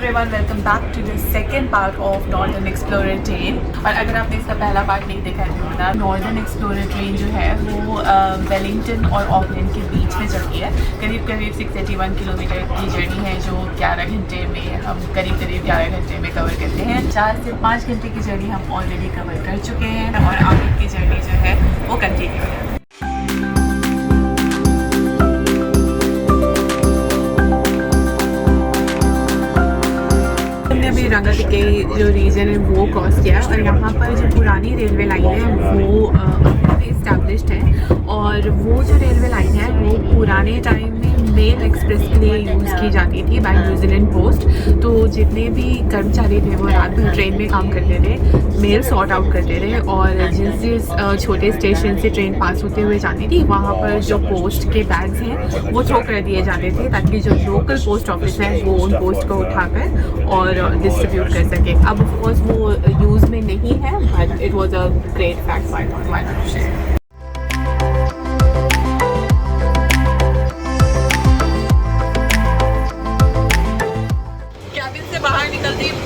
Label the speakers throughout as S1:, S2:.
S1: Everyone, welcome back to the second part of northern explorer train. और अगर आपने इसका पहला पार्ट नहीं देखा है तो बता, नॉर्दर्न एक्सप्लोरर ट्रेन जो है वो वेलिंगटन और ऑकलैंड के बीच में चलती है। करीब 681 किलोमीटर की जर्नी है जो 11 घंटे में हम करीब 11 घंटे में कवर करते हैं। 4 से 5 घंटे की जर्नी हम ऑलरेडी कवर कर चुके हैं और आगे की जर्नी जो है वो कंटिन्यू है। अभी रंगातिके जो रीजन है वो क्रॉस किया और यहाँ पर जो पुरानी रेलवे लाइन है वो इस्टेब्लिश्ड है। और वो जो रेलवे लाइन है वो पुराने टाइम में मेल एक्सप्रेस के लिए यूज़ की जाती थी बाय न्यूजीलैंड पोस्ट। तो जितने भी कर्मचारी थे वो रात भर ट्रेन में काम करते थे, मेल सॉर्ट आउट करते थे और जिस छोटे स्टेशन से ट्रेन पास होते हुए जाती थी वहाँ पर जो पोस्ट के बैग्स हैं वो थ्रो कर दिए जाते थे ताकि जो लोकल पोस्ट ऑफिस है वो उन पोस्ट को उठाकर और डिस्ट्रीब्यूट कर सके। अब ऑफ कोर्स वो यूज़ में नहीं है but it was a great fact why not share.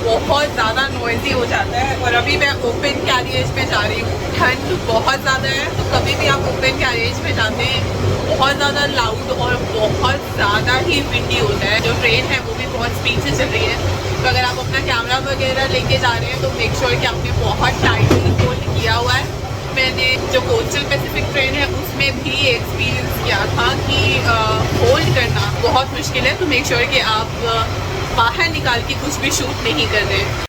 S1: बहुत ज़्यादा नॉइज़ी हो जाता है और अभी मैं ओपन कैरियज में जा रही हूँ। ठंड बहुत ज़्यादा है तो कभी भी आप ओपन कैरियज में जाते हैं बहुत ज़्यादा लाउड और बहुत ज़्यादा ही विंडी होता है। जो ट्रेन है वो भी बहुत स्पीड से चल रही है, तो अगर आप अपना कैमरा वगैरह लेके जा रहे हैं तो मेक श्योर कि आपने बहुत टाइटली होल्ड किया हुआ है। मैंने जो कोस्टल पैसिफिक ट्रेन है उसमें भी एक्सपीरियंस किया था कि होल्ड करना बहुत मुश्किल है, तो मेक श्योर कि आप बाहर निकाल के कुछ भी शूट नहीं कर रहे।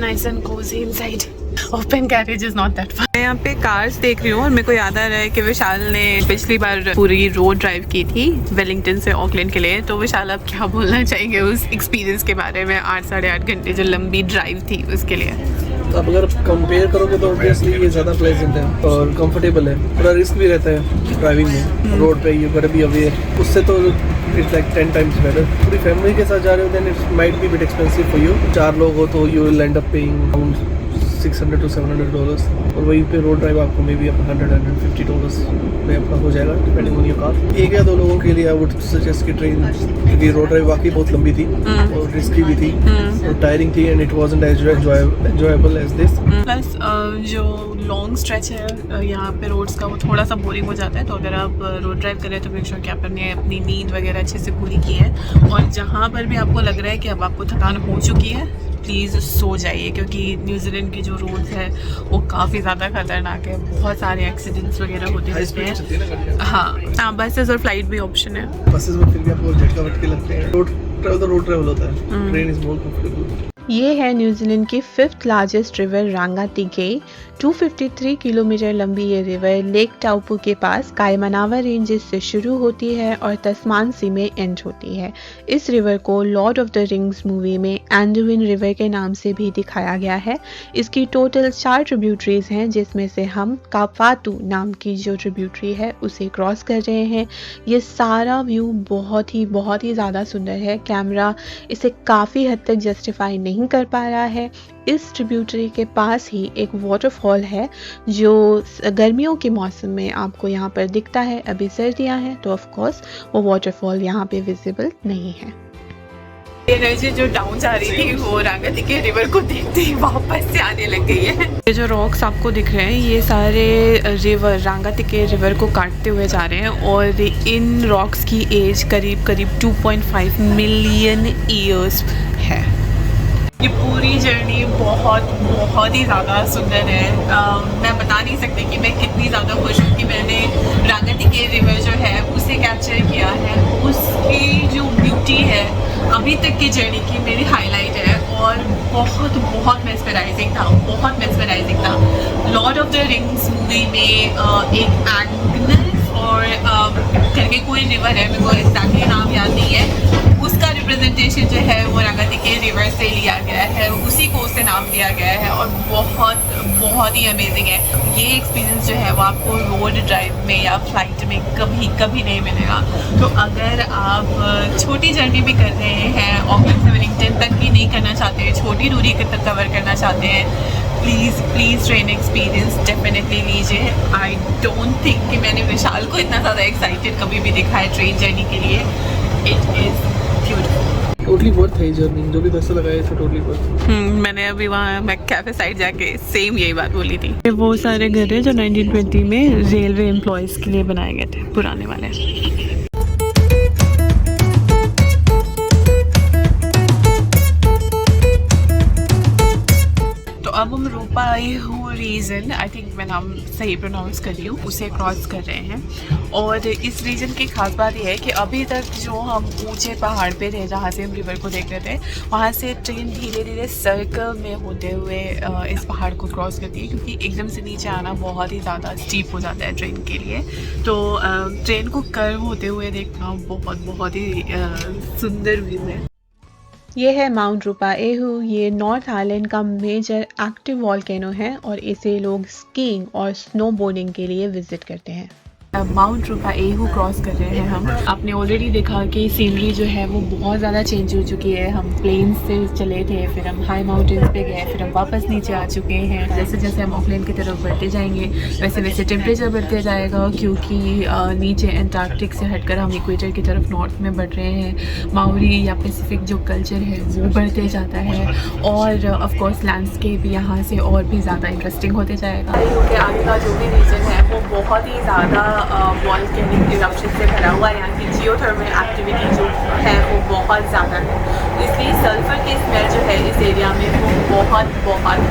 S1: Nice and cozy inside. Open carriage is not that fun. मैं यहाँ पे कार्स देख रही हूँ और मेरे को याद आ रहा है कि विशाल ने पिछली बार पूरी रोड ड्राइव की थी वेलिंगटन से ऑकलैंड के लिए। तो विशाल आप क्या बोलना चाहेंगे उस एक्सपीरियंस के बारे में? 8-8.5 घंटे जो लंबी ड्राइव थी उसके लिए।
S2: अब अगर कंपेयर करोगे तो ऑब्वियसली ये ज़्यादा प्लेजेंट है और कंफर्टेबल है। थोड़ा रिस्क भी रहता है ड्राइविंग में, रोड पे यू गोटा बी अवेयर। उससे तो इट्स लाइक 10 टाइम्स बेटर। पूरी फैमिली के साथ जा रहे हो then it might be bit expensive for you. 4 लोग हो तो you will end up paying around $600 to $700 और वहीं पे रोड ड्राइव आपको मे बी $100-150 में अपना हो जाएगा डिपेंडिंग ऑन योर कार। 1 या 2 लोगों के लिए आई वुड सजेस्ट कि ट्रेन, क्योंकि रोड ड्राइव वाकई बहुत लंबी थी और रिस्की भी थी और टायरिंग थी and it wasn't as enjoyable as this.
S1: Plus जो लॉन्ग स्ट्रेच है यहाँ पे रोड्स का वो थोड़ा सा बोरिंग हो जाता है। तो अगर आप रोड ड्राइव करें तो मेक श्योर कि आपने अपनी नींद वगैरह अच्छे से पूरी की है और जहाँ पर भी आपको लग रहा है कि अब आपको थकान हो चुकी है प्लीज़ सो जाइए, क्योंकि न्यूजीलैंड की जो रोड्स है वो काफ़ी ज़्यादा खतरनाक है। बहुत सारे एक्सीडेंट्स वगैरह होते रहते हैं। हाँ, बसेस और फ्लाइट भी ऑप्शन है।
S2: बसेस में फिर भी आपको झटका वटके लगते हैं। रोड ट्रैवल तो रोड ट्रैवल होता है, ट्रेन इज मोर कंफर्टेबल।
S3: ये है न्यूजीलैंड की 5th लार्जेस्ट रिवर रंगातिके। 253 किलोमीटर लंबी ये रिवर लेक टाउपू के पास कायमनावा रेंजेस से शुरू होती है और तस्मान सी में एंड होती है। इस रिवर को Lord of the rings movie में एंडुइन रिवर के नाम से भी दिखाया गया है। इसकी टोटल 4 ट्रिब्यूटरीज हैं जिसमें से हम कापातू नाम की जो ट्रिब्यूटरी है उसे क्रॉस कर रहे हैं। ये सारा व्यू बहुत ही ज़्यादा सुंदर है। कैमरा इसे काफ़ी हद तक जस्टिफाई नहीं कर पा रहा है। इस ट्रिब्यूटरी के पास ही एक वाटरफॉल है जो गर्मियों के मौसम में आपको यहाँ पर दिखता है। अभी सर्दियाँ हैं तो ऑफ कोर्स वो वाटरफॉल यहाँ पे विजिबल नहीं है।
S1: एनर्जी जो डाउन जा रही थी वो रंगातिके रिवर को देखते ही वापस से आने लग गई है। ये जो रॉक्स आपको दिख रहे हैं ये सारे रिवर रंगातिके रिवर को काटते हुए जा रहे हैं और इन रॉक्स की एज करीब 2.5 मिलियन ईयर्स है। ये पूरी जर्नी बहुत ही ज़्यादा सुंदर है। मैं बता नहीं सकती कि मैं कितनी ज़्यादा खुश हूँ कि मैंने रंगातिके रिवर जो है उसे कैप्चर किया है। उसकी जो ब्यूटी है अभी तक की जर्नी की मेरी हाईलाइट है और बहुत मेस्मराइजिंग था। Lord of the rings movie में एक एग्नेस और करके कोई रिवर है, मेरे को एग्जैक्टली नाम याद नहीं है, उसका रिप्रेजेंटेशन जो है वो रंगातिके रिवर से लिया गया है, उसी को से नाम दिया गया है और बहुत ही अमेजिंग है। ये एक्सपीरियंस जो है वो आपको रोड ड्राइव में या फ्लाइट में कभी नहीं मिलेगा। तो अगर आप छोटी जर्नी भी कर रहे हैं, ऑकलैंड से वेलिंगटन तक की नहीं करना चाहते हैं, छोटी दूरी तक कवर करना चाहते हैं, प्लीज़ ट्रेन एक्सपीरियंस डेफिनेटली लीजिए। आई डोंट थिंक कि मैंने विशाल को इतना ज़्यादा एक्साइटेड कभी भी देखा है ट्रेन जर्नी के लिए। It is beautiful,
S2: totally worth है जर्नी, जो भी पैसा लगाया इसमें टोटली वर्थ।
S1: मैंने अभी वहाँ मैं कैफे साइड जाके सेम यही बात बोली थी। ये वो सारे घर हैं जो 1920 में रेलवे एम्प्लॉयज़ के लिए बनाए गए थे, पुराने वाले। अब हम रूपा हूँ रीजन, आई थिंक मैं नाम सही प्रोनाउंस कर रही हूँ, उसे क्रॉस कर रहे हैं। और इस रीजन की खास बात यह है कि अभी तक जो हम ऊंचे पहाड़ पे थे जहाँ से हम रिवर को देख रहे थे, वहाँ से ट्रेन धीरे धीरे सर्कल में होते हुए इस पहाड़ को क्रॉस करती है, क्योंकि एकदम से नीचे आना बहुत ही ज़्यादा स्टीप हो जाता है ट्रेन के लिए। तो ट्रेन को कर्व होते हुए देखना बहुत ही सुंदर व्यू है।
S3: ये है माउंट रूपा एहू। ये नॉर्थ आइलैंड का मेजर एक्टिव वॉल्केनो है और इसे लोग स्कीइंग और स्नोबोर्डिंग के लिए विजिट करते हैं।
S1: माउंट रूपा एहू क्रॉस कर रहे हैं हम। आपने ऑलरेडी देखा कि सीनरी जो है वो बहुत ज़्यादा चेंज हो चुकी है। हम प्लेन से चले थे, फिर हम हाई माउंटेन्स पे गए, फिर हम वापस नीचे आ चुके हैं। जैसे जैसे हम ऑकलैंड की तरफ बढ़ते जाएंगे वैसे वैसे टेम्परेचर बढ़ते जाएगा, क्योंकि नीचे एंटार्कटिक से हटकर हम इक्वेटर की तरफ नॉर्थ में बढ़ रहे हैं। माउरी या पैसिफिक जो कल्चर है वो बढ़ते जाता है और ऑफकोर्स लैंडस्केप यहाँ से और भी ज़्यादा इंटरेस्टिंग होते जाएगा। आगे का जो भी रीजन है वो बहुत ही ज़्यादा वॉल्केनिक इरप्शन से भरा हुआ है। यहाँ की जियोथर्मल एक्टिविटी जो है वो बहुत ज़्यादा है, इसलिए सल्फर की स्मेल जो है इस एरिया में वो बहुत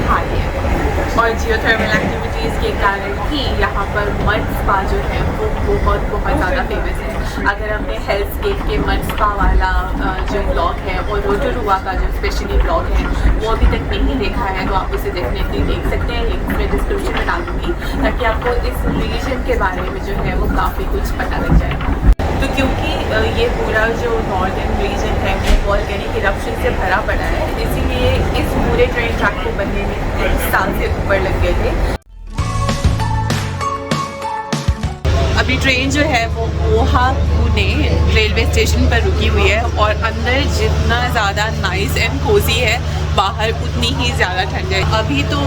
S1: हाई है। और जियोथर्मल एक्टिविटीज़ के कारण ही यहाँ पर मड स्पा जो है वो बहुत ज़्यादा फेमस है। अगर हमने हेल्थस्केप के मड स्पा वाला जो ब्लॉग है और रोटोरुआ का जो स्पेशली ब्लॉग है वो अभी तक नहीं देखा है तो आप उसे डेफिनेटली देख सकते हैं। लिंक मैं डिस्क्रिप्शन में डाल दूँगी ताकि आपको इस रीजन के बारे में जो है वो काफ़ी कुछ पता लग जाएगा। तो क्योंकि ये पूरा जो नॉर्दर्न रीजन है वो वॉल्केनिक इरप्शन से भरा पड़ा है, इसीलिए इस पूरे ट्रेन ट्रैक को बनने में 30 साल से ऊपर लग गए थे। अभी ट्रेन जो है वो ओहा पुणे रेलवे स्टेशन पर रुकी हुई है और अंदर जितना ज़्यादा नाइस एंड कोजी है, बाहर उतनी ही ज़्यादा ठंड है। अभी तो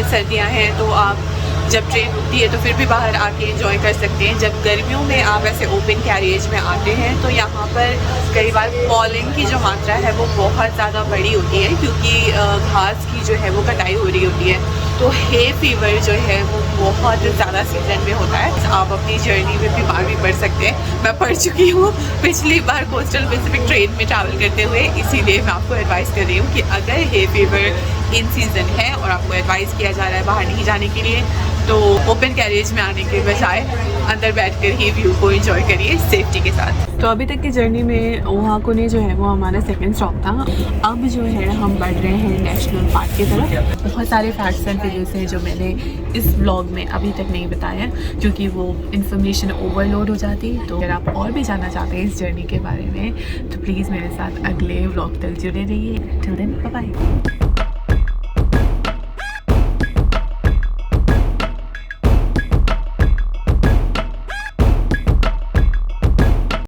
S1: सर्दियां हैं तो आप जब ट्रेन रुकती है तो फिर भी बाहर आके एंजॉय कर सकते हैं। जब गर्मियों में आप ऐसे ओपन कैरियज में आते हैं तो यहाँ पर कई बार पॉलन की जो मात्रा है वो बहुत ज़्यादा बड़ी होती है, क्योंकि घास की जो है वो कटाई हो रही होती है। तो हे फीवर जो है वो बहुत ज़्यादा सीजन में होता है। आप अपनी जर्नी में बीमार भी पड़ सकते हैं। मैं पड़ चुकी हूँ पिछली बार कोस्टल पैसिफिक ट्रेन में ट्रैवल करते हुए, इसीलिए मैं आपको एडवाइस कर रही हूँ कि अगर हे फीवर इन सीज़न है और आपको एडवाइस किया जा रहा है बाहर नहीं जाने के लिए, तो ओपन कैरियज में आने के बजाय अंदर बैठकर ही व्यू को एंजॉय करिए सेफ्टी के साथ। तो अभी तक की जर्नी में ओहा पुणे जो है वो हमारा सेकंड स्टॉप था। अब जो है हम बढ़ रहे हैं नेशनल पार्क की तरफ। बहुत सारे फैक्ट्स एंड फिगर्स हैं जो मैंने इस व्लॉग में अभी तक नहीं बताया, क्योंकि वो इन्फॉर्मेशन ओवरलोड हो जाती। तो अगर आप और भी जानना चाहते हैं इस जर्नी के बारे में तो प्लीज़ मेरे साथ अगले व्लॉग तक जुड़े रहिए। Till then bye bye.